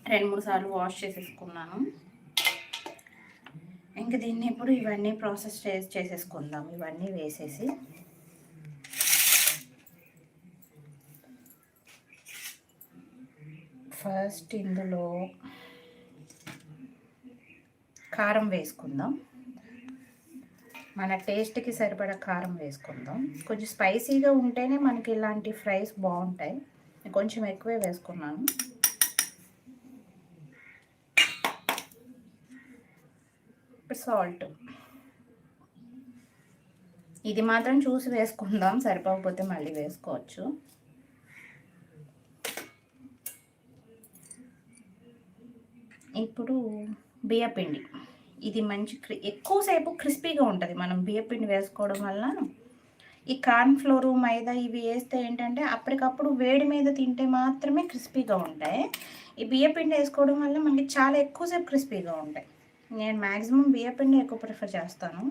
2-3 సార్లు వాష్ చేసేసుకున్నాను. ఇంక దీన్ని ఇప్పుడు ఇవన్నీ ప్రాసెస్ చేసేసుకుందాం. ఇవన్నీ వేసేసి ఫస్ట్ ఇందులో కారం వేసుకుందాం. మన టేస్ట్కి సరిపడా కారం వేసుకుందాం. కొంచెం స్పైసీగా ఉంటేనే మనకి ఇలాంటి ఫ్రైస్ బాగుంటాయి. కొంచెం ఎక్కువే వేసుకున్నాను. ఇప్పుడు సాల్ట్ ఇది మాత్రం చూసి వేసుకుందాం, సరిపోకపోతే మళ్ళీ వేసుకోవచ్చు. ఇప్పుడు బియ్యపిండి, ఇది మంచి ఎక్కువసేపు క్రిస్పీగా ఉంటుంది మనం బియ్యపిండి వేసుకోవడం వల్ల. ఈ కార్న్ ఫ్లోరు మైదా ఇవి వేస్తే ఏంటంటే అప్పటికప్పుడు వేడి మీద తింటే మాత్రమే క్రిస్పీగా ఉంటాయి. ఈ బియ్యపిండి వేసుకోవడం వల్ల మనకి చాలా ఎక్కువసేపు క్రిస్పీగా ఉంటాయి. నేను మ్యాక్సిమం బియ్యపిండి ఎక్కువ ప్రిఫర్ చేస్తాను.